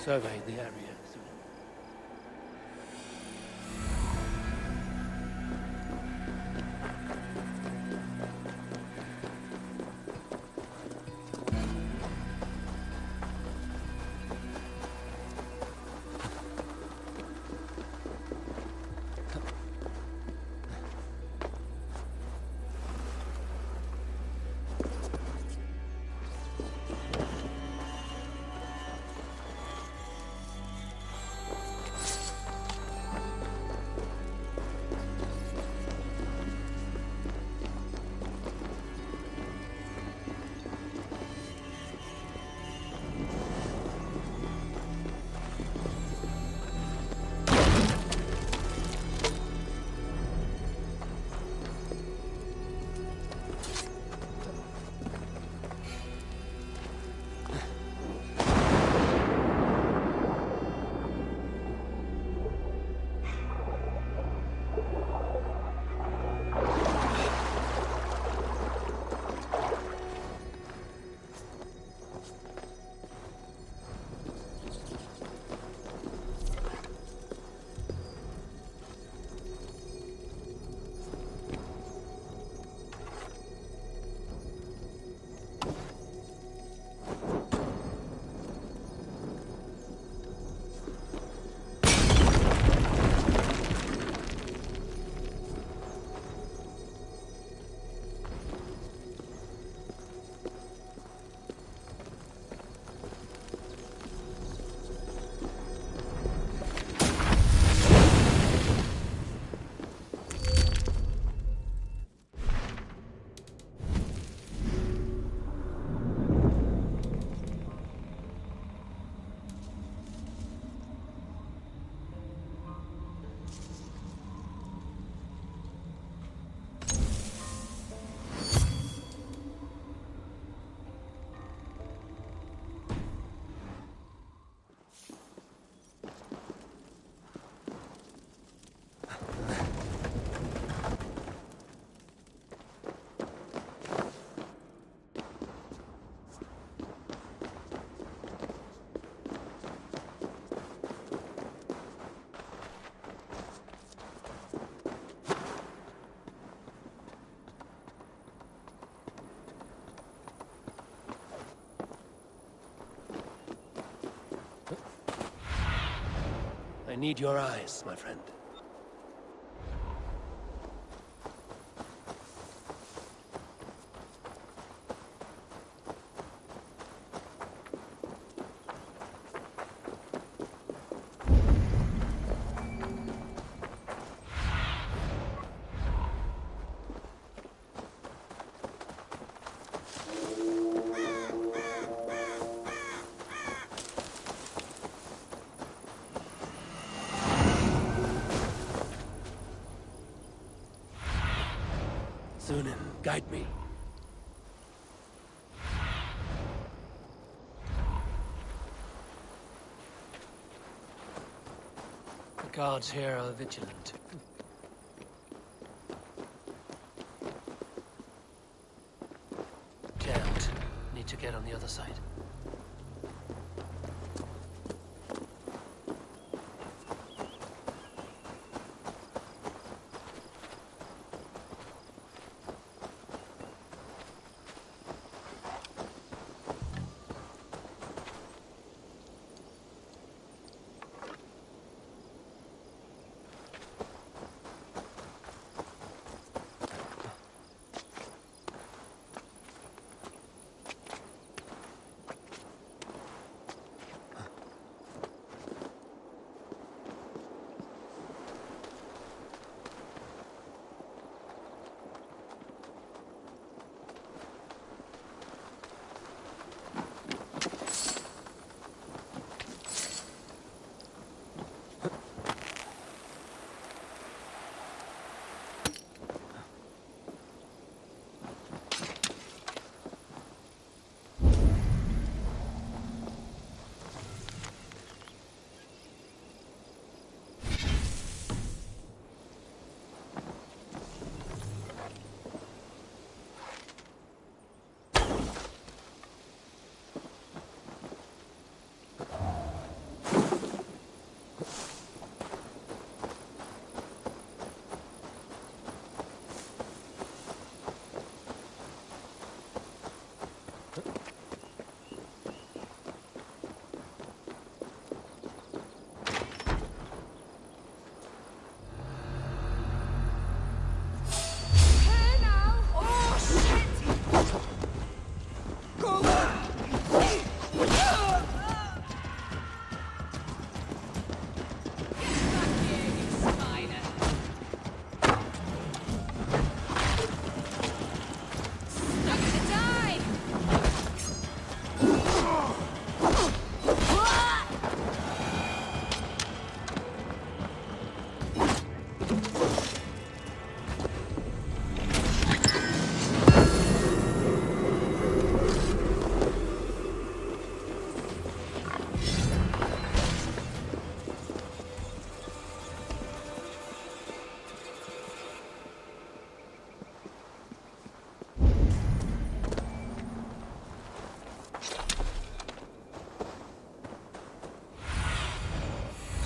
Surveying the area. I need your eyes, my friend. Sunan, guide me. The guards here are vigilant. Jammed. Need to get on the other side.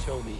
Show me.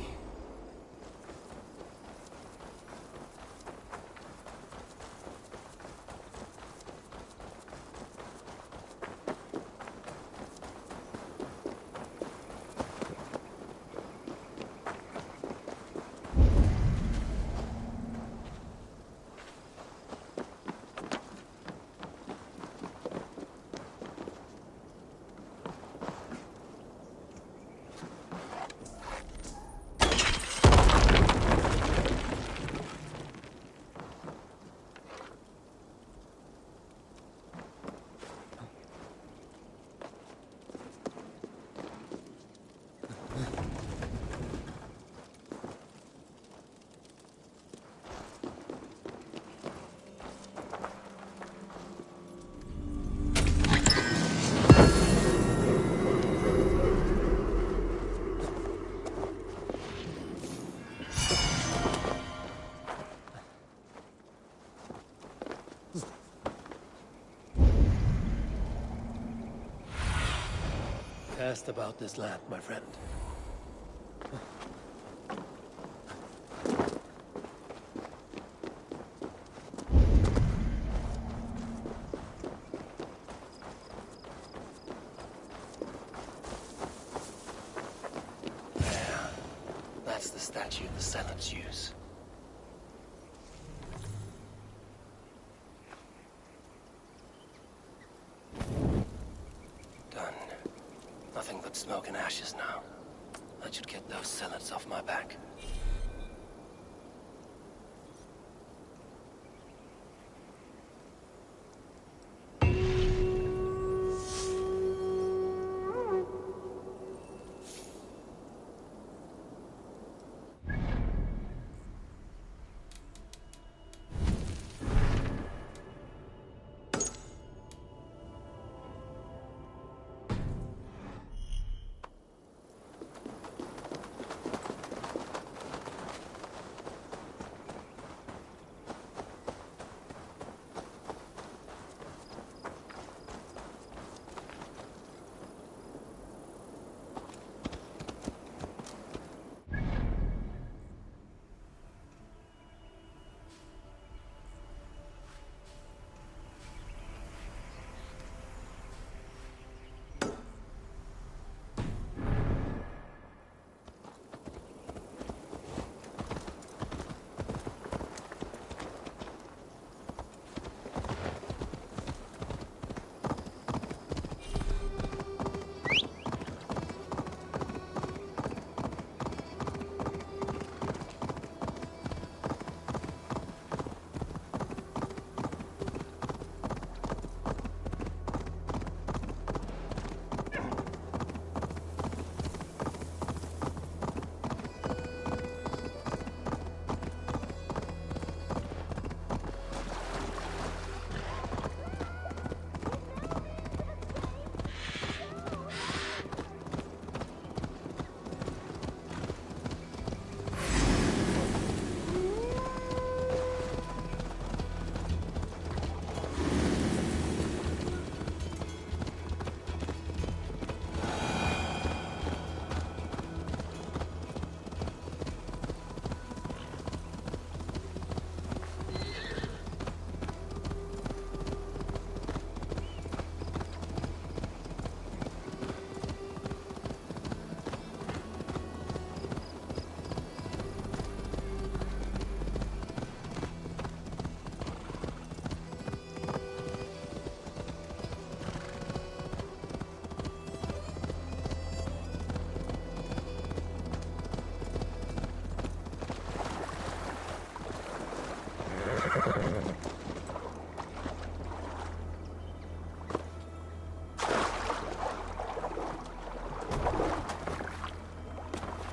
Asked about this land, my friend. There. That's the statue the Zealots use. Done. Nothing but smoke and ashes now. That should get those Zealots off my back.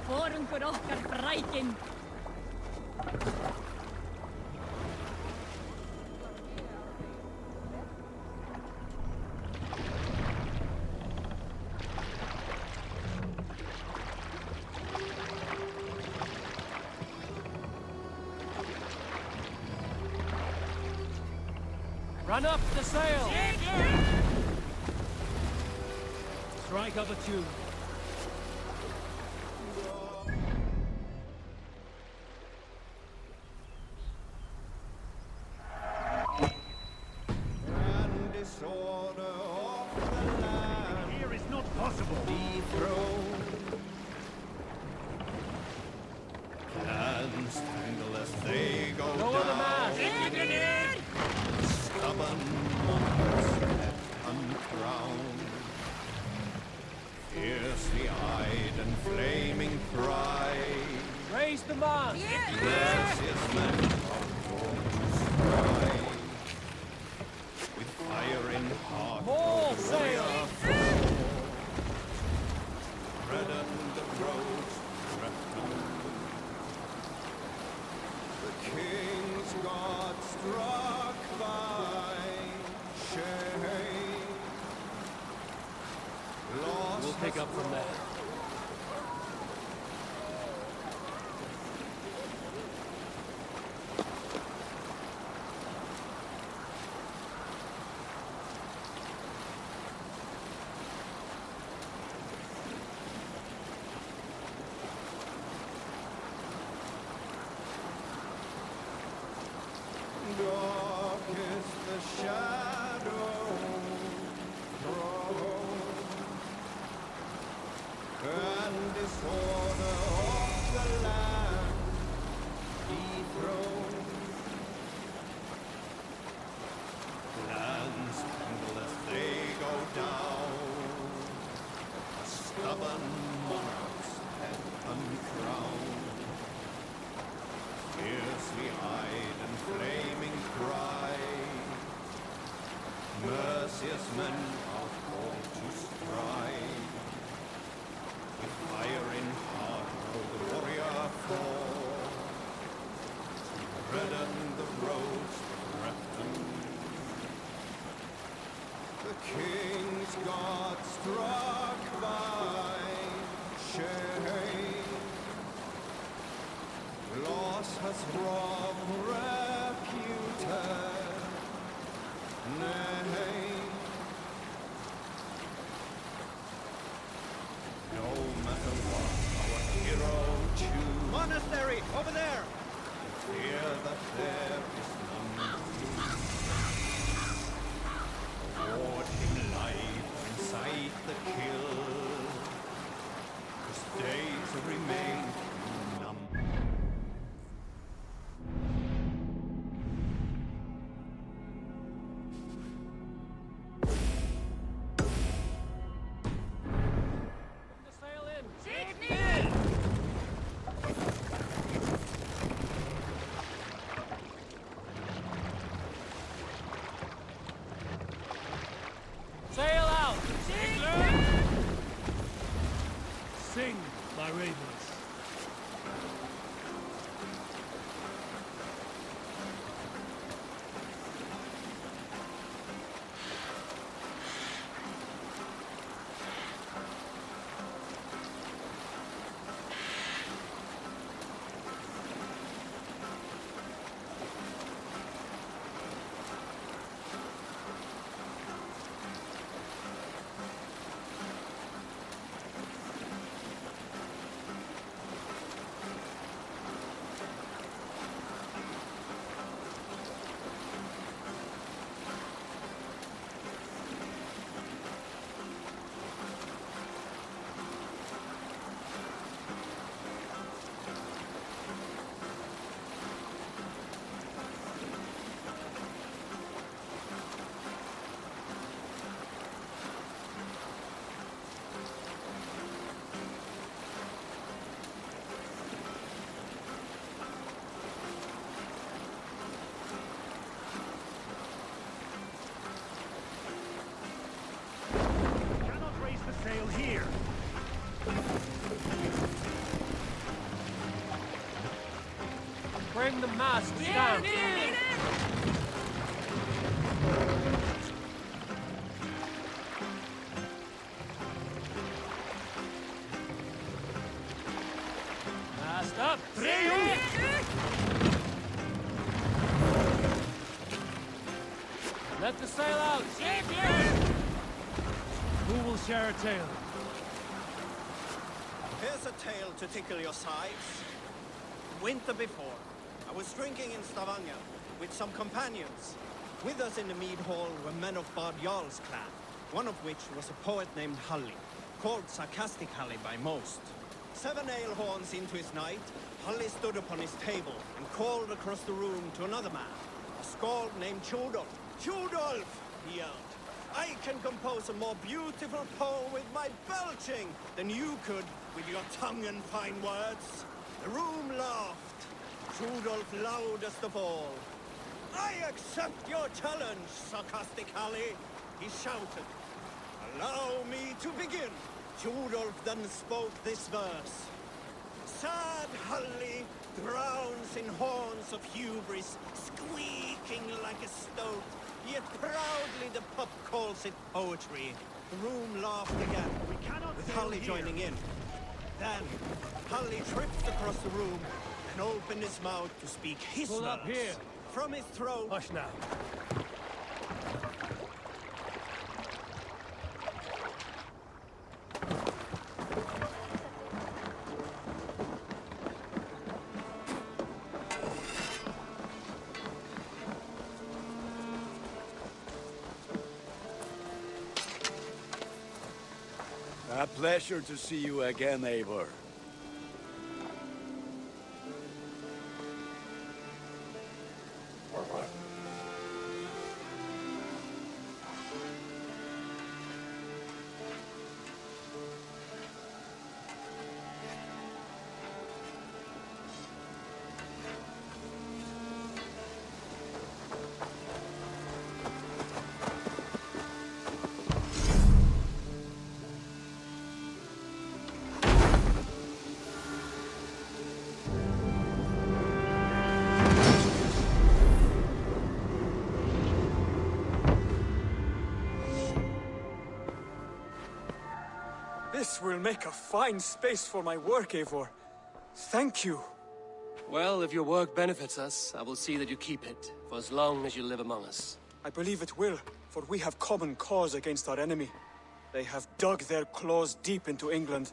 Forungur okkar brækin. Run up the sail! Strike up a tune. We'll pick up from there. Dark is the shadow thrown, and disorder of the land. men are called to stride. With fire in heart will the warrior fall, to redden the roads of Repton. The king's God struck by shame, loss has robbed reputed name. No matter what our hero choose, Monastery, over there! fear that there is none to award him life or incite the kill. His days remain numbered. The sail in! Sail out! Sing, my ravens. Cannot raise the sail here. Bring the masts down! Mast up! Let the sail out! Who will share a tale? Here's a tale to tickle your sides. Winter before, I was drinking in Stavanger with some companions. With us in the mead hall were men of Bard Jarl's clan, one of which was a poet named Halli, called sarcastically by most. 7 ale horns into his night, Halli stood upon his table and called across the room to another man, a skald named Tjodolf. Tjodolf, he yelled, I can compose a more beautiful poem with my belching than you could with your tongue and fine words. The room laughed, Tjodolf loudest of all. I accept your challenge, sarcastic Halli, he shouted. Allow me to begin. Tjodolf then spoke this verse. Sad Halli drowns in horns of hubris, squeaking like a stoat, yet proudly the pup calls it poetry. The room laughed again, We cannot with sail Halli here. joining in. Then, Halli tripped across the room and opened his mouth to speak his Pull up verse. here. From his throat, Hush now. A pleasure to see you again, Eivor. will make a fine space for my work, Eivor. Thank you. Well, if your work benefits us, I will see that you keep it, for as long as you live among us. I believe it will, for we have common cause against our enemy. They have dug their claws deep into England.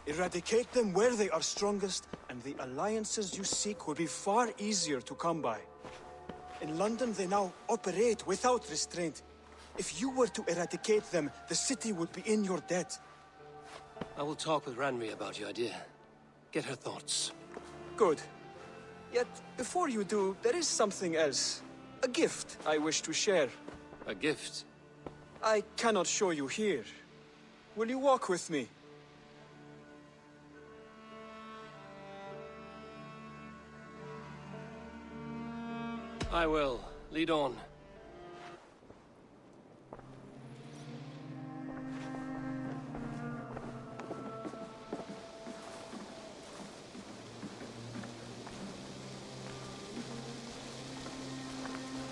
Eradicate them where they are strongest, and the alliances you seek will be far easier to come by. In London, they now operate without restraint. If you were to eradicate them, the city would be in your debt. I will talk with Ranri about your idea. Get her thoughts. Good. Yet, before you do, there is something else. A gift I wish to share. A gift? I cannot show you here. Will you walk with me? I will. Lead on.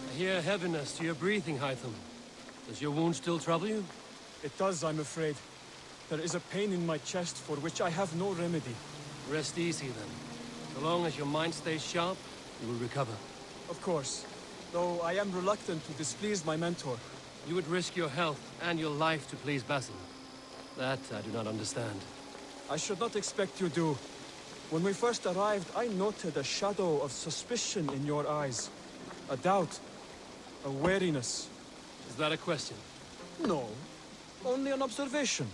I hear heaviness to your breathing, Hytham. Does your wound still trouble you? It does, I'm afraid. There is a pain in my chest for which I have no remedy. Rest easy, then. So long as your mind stays sharp, you will recover. Of course. Though I am reluctant to displease my mentor. You would risk your health and your life to please Basil. That I do not understand. I should not expect you do. When we first arrived, I noted a shadow of suspicion in your eyes. A doubt. A wariness. Is that a question? No. Only an observation.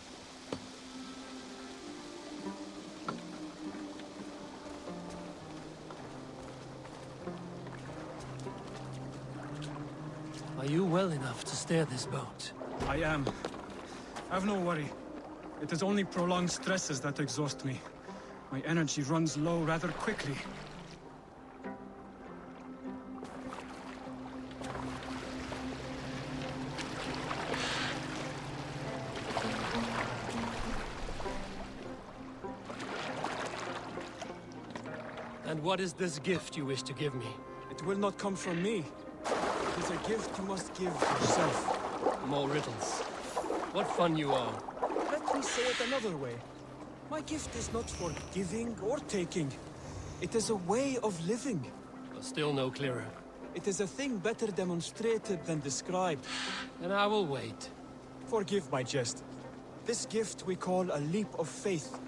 Are you well enough to steer this boat? I am. Have no worry. It is only prolonged stresses that exhaust me. My energy runs low rather quickly. And what is this gift you wish to give me? It will not come from me. It is a gift you must give yourself. More riddles. What fun you are. Let me say it another way. My gift is not for giving or taking. It is a way of living. Still no clearer. It is a thing better demonstrated than described. Then I will wait. Forgive my jest. This gift we call a leap of faith.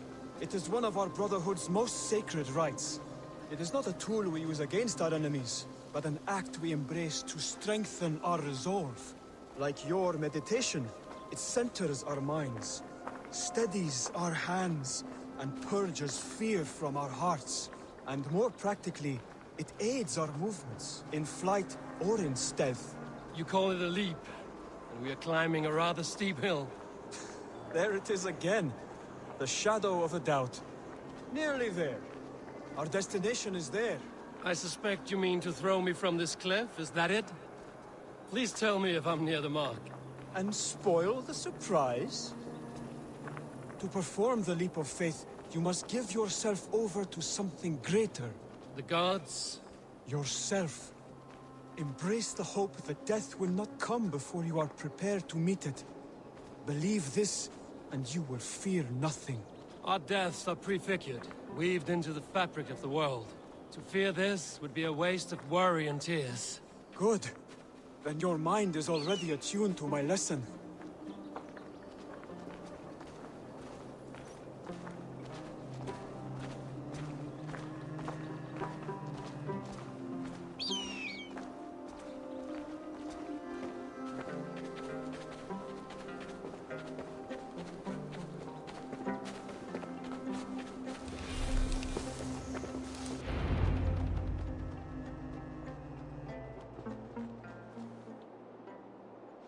It is one of our Brotherhood's most sacred rites. It is not a tool we use against our enemies, but an act we embrace to strengthen our resolve. Like your meditation, it centers our minds, steadies our hands, and purges fear from our hearts. And more practically, it aids our movements, in flight or in stealth. You call it a leap, and we are climbing a rather steep hill. There it is again, the shadow of a doubt. Nearly there. Our destination is there. I suspect you mean to throw me from this cliff, is that it? Please tell me if I'm near the mark. And spoil the surprise? To perform the leap of faith, you must give yourself over to something greater. The gods? Yourself. Embrace the hope that death will not come before you are prepared to meet it. Believe this, and you will fear nothing. Our deaths are prefigured, weaved into the fabric of the world. To fear this would be a waste of worry and tears. Good. Then your mind is already attuned to my lesson.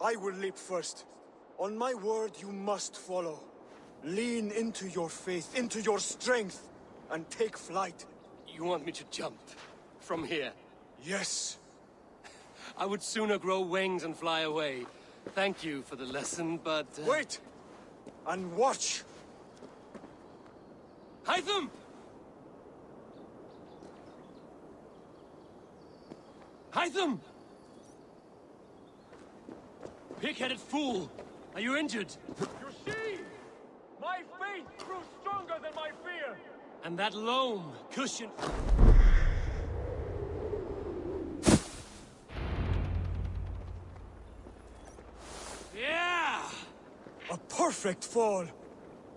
I will leap first. On my word, you must follow. Lean into your faith, into your strength, and take flight. You want me to jump? From here? Yes. I would sooner grow wings and fly away. Thank you for the lesson, but... Wait! And watch! Hytham! Hytham! Pig-headed fool! Are you injured? You see? My faith And that loam cushion... Yeah! A perfect fall!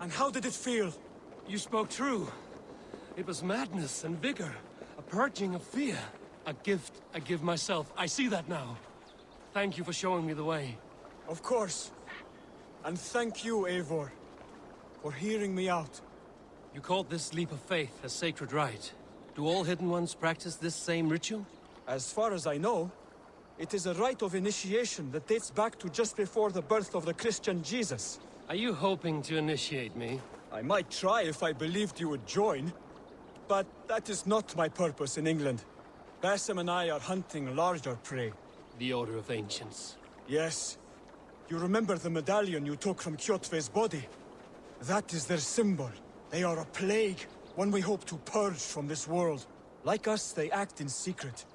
And how did it feel? You spoke true. It was madness and vigor. A purging of fear. A gift I give myself. I see that now. Thank you for showing me the way. Of course. And thank you, Eivor, for hearing me out. You called this leap of faith a sacred rite. Do all Hidden Ones practice this same ritual? As far as I know, it is a rite of initiation that dates back to just before the birth of the Christian Jesus. Are you hoping to initiate me? I might try if I believed you would join. But that is not my purpose in England. Basim and I are hunting larger prey. The Order of Ancients. Yes. You remember the medallion you took from Kjotve's body? That is their symbol. They are a plague, one we hope to purge from this world. Like us, they act in secret.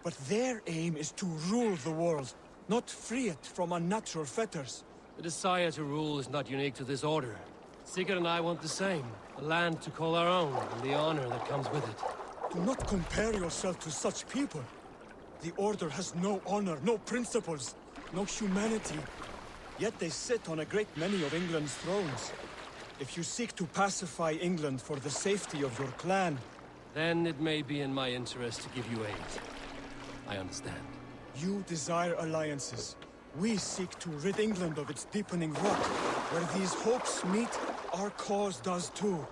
But their aim is to rule the world, not free it from unnatural fetters. The desire to rule is not unique to this order. Sigurd and I want the same. A land to call our own, and the honor that comes with it. Do not compare yourself to such people. The Order has no honor, no principles, no humanity. Yet they sit on a great many of England's thrones. If you seek to pacify England for the safety of your clan... Then it may be in my interest to give you aid. I understand. You desire alliances. We seek to rid England of its deepening rot. Where these hopes meet, our cause does too.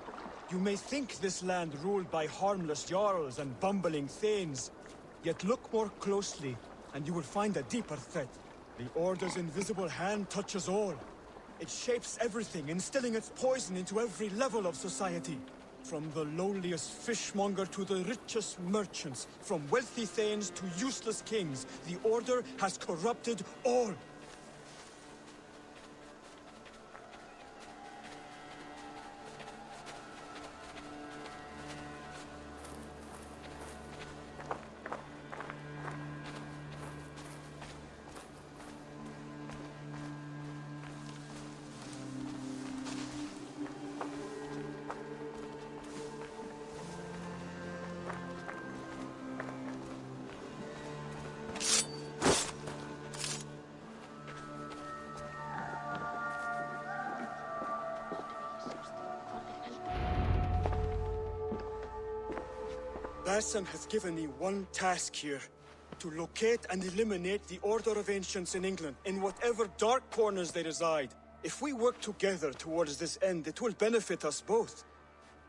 You may think this land ruled by harmless jarls and bumbling thanes. Yet look more closely, and you will find a deeper threat. The Order's invisible hand touches all. It shapes everything, instilling its poison into every level of society. From the lowliest fishmonger to the richest merchants, from wealthy thanes to useless kings, the Order has corrupted all. Basim has given me one task here. To locate and eliminate the Order of Ancients in England, in whatever dark corners they reside. If we work together towards this end, it will benefit us both.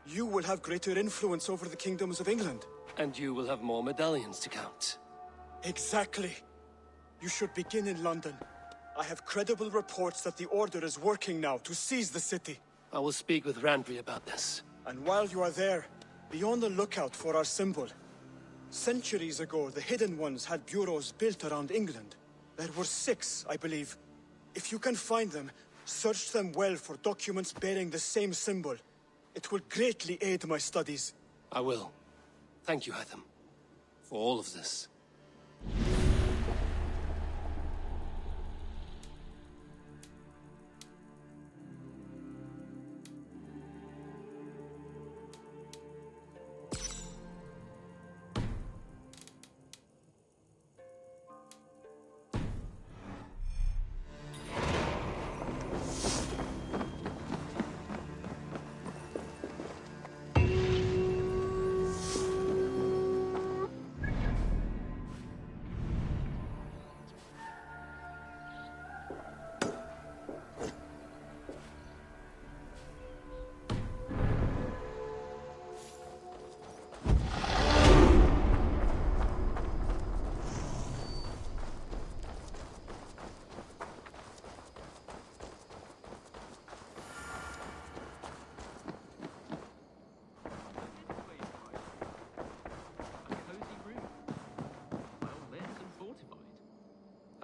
You will have greater influence over the kingdoms of England. And you will have more medallions to count. Exactly. You should begin in London. I have credible reports that the Order is working now to seize the city. I will speak with Randvi about this. And while you are there, be on the lookout for our symbol. Centuries ago, the Hidden Ones had bureaus built around England. There were 6, I believe. If you can find them, search them well for documents bearing the same symbol. It will greatly aid my studies. I will. Thank you, Hytham, for all of this.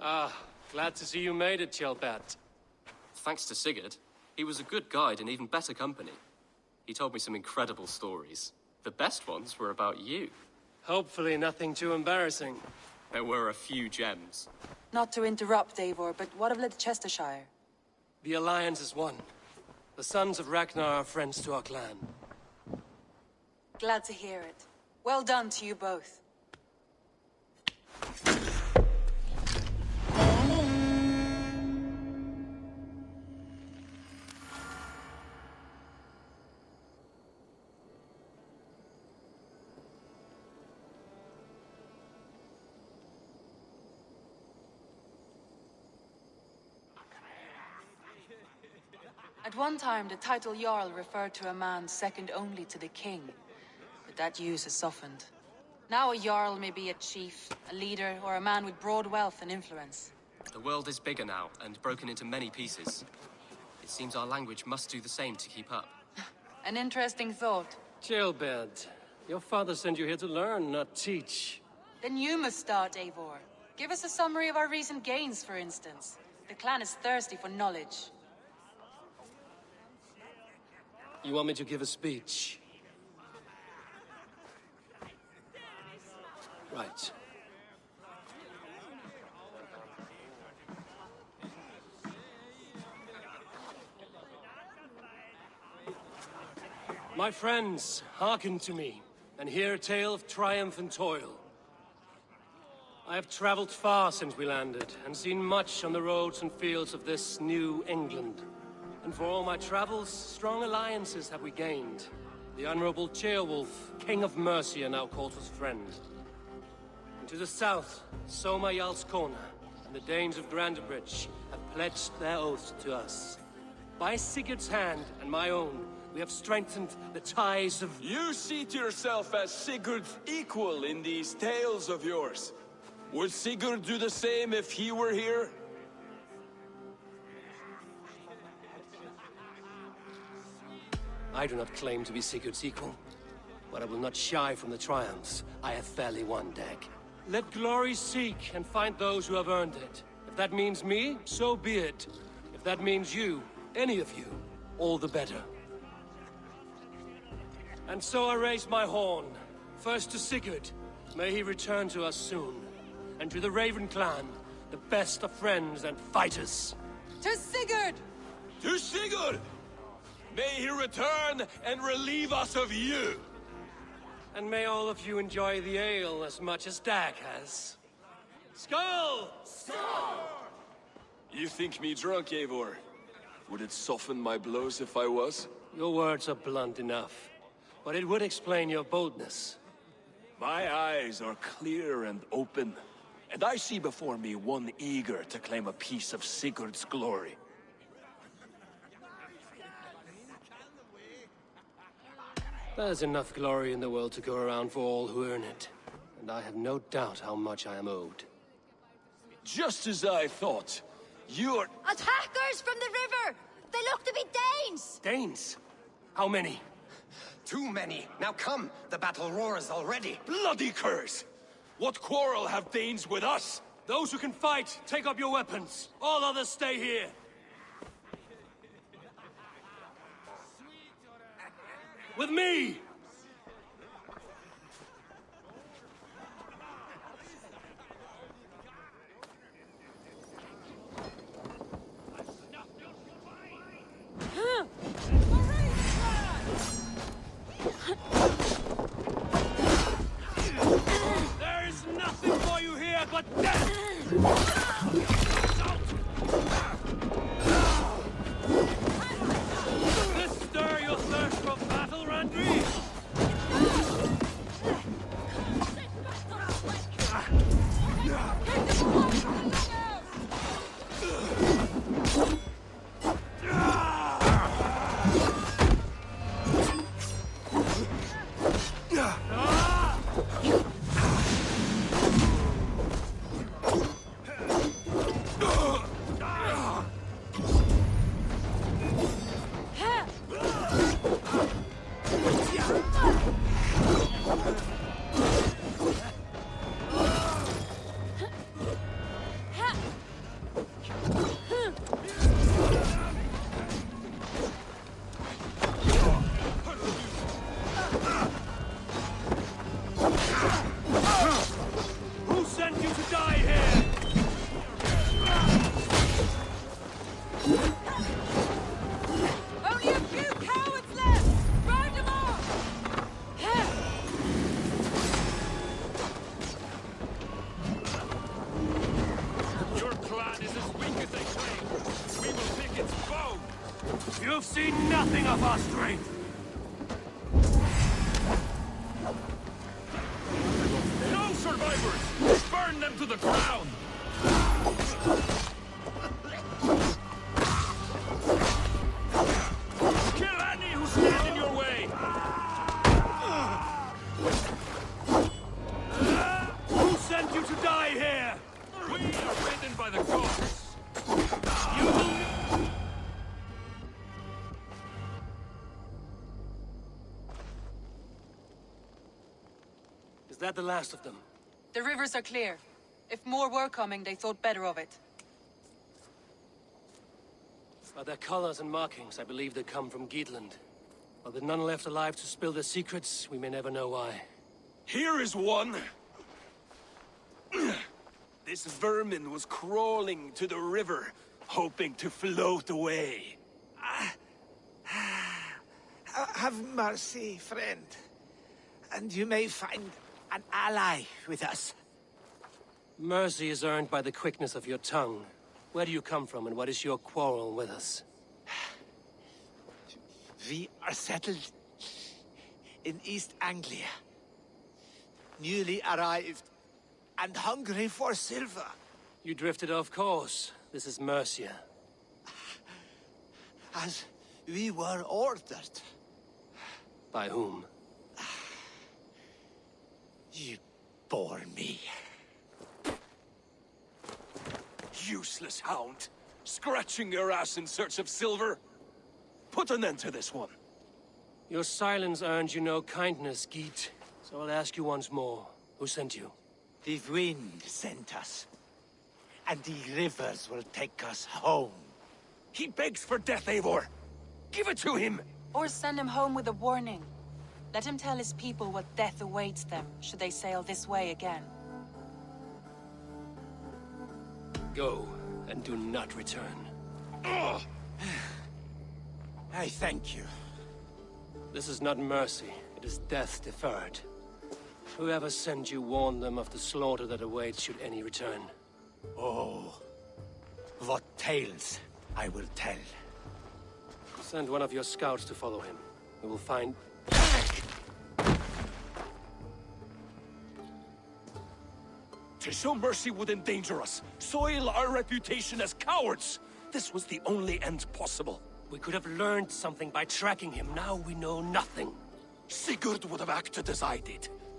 Ah, glad to see you made it, Chelbat. Thanks to Sigurd. He was a good guide and even better company. He told me some incredible stories. The best ones were about you. Hopefully nothing too embarrassing. There were a few gems. Not to interrupt, Eivor, but what of Leicestershire? The Alliance is one. The sons of Ragnar are friends to our clan. Glad to hear it. Well done to you both. At one time, the title Jarl referred to a man second only to the king, but that use has softened. Now a Jarl may be a chief, a leader, or a man with broad wealth and influence. The world is bigger now, and broken into many pieces. It seems our language must do the same to keep up. An interesting thought. Jailbird, your father sent you here to learn, not teach. Then you must start, Eivor. Give us a summary of our recent gains, for instance. The clan is thirsty for knowledge. You want me to give a speech? Right. My friends, hearken to me, and hear a tale of triumph and toil. I have traveled far since we landed, and seen much on the roads and fields of this new England. And for all my travels, strong alliances have we gained. The Honorable Ceolwulf, King of Mercia, now calls us friend. And to the south, Soma Jarl's Corner, and the Danes of Grandebridge have pledged their oaths to us. By Sigurd's hand and my own, we have strengthened the ties of... You see to yourself as Sigurd's equal in these tales of yours. Would Sigurd do the same if he were here? I do not claim to be Sigurd's equal, but I will not shy from the triumphs I have fairly won, Dag. Let glory seek and find those who have earned it. If that means me, so be it. If that means you, any of you, all the better. And so I raise my horn, first to Sigurd, may he return to us soon, and to the Raven clan, the best of friends and fighters. To Sigurd! To Sigurd! May he return and relieve us of you! And may all of you enjoy the ale as much as Dag has. Skull! You think me drunk, Eivor? Would it soften my blows if I was? Your words are blunt enough, but it would explain your boldness. My eyes are clear and open, and I see before me one eager to claim a piece of Sigurd's glory. There's enough glory in the world to go around for all who earn it, and I have no doubt how much I am owed. Just as I thought. You're... Attackers from the river! They look to be Danes! Danes? How many? Too many. Now come, the battle roars already. Bloody curse! What quarrel have Danes with us? Those who can fight, take up your weapons. All others stay here. With me! There is nothing for you here but death! This stir your thirst for battle, Randri? seen nothing of our strength! No survivors! Burn them to the ground! Kill any who stand in your way! Who sent you to die here? We are bidden by the gods! Is that the last of them? The rivers are clear. If more were coming, they thought better of it. By their colors and markings, I believe they come from Geatland. While there's none left alive to spill their secrets, we may never know why. Here is one! This vermin was crawling to the river, hoping to float away. Have mercy, friend. And you may find an ally with us. Mercy is earned by the quickness of your tongue. Where do you come from, and what is your quarrel with us? We are settled in East Anglia. Newly arrived and hungry for silver. You drifted off course. This is Mercia. As we were ordered. By whom? You bore me. Useless hound! Scratching your ass in search of silver! Put an end to this one! Your silence earned you no kindness, Geet. So I'll ask you once more. Who sent you? The wind sent us. And the rivers will take us home. He begs for death, Eivor! Give it to him! Or send him home with a warning. Let him tell his people what death awaits them, should they sail this way again. Go, and do not return. I thank you. This is not mercy, it is death deferred. Whoever sent you warned them of the slaughter that awaits should any return. Oh, what tales I will tell. Send one of your scouts to follow him. We will find... To show mercy would endanger us, soil our reputation as cowards. This was the only end possible. We could have learned something by tracking him. Now we know nothing. Sigurd would have acted as I did.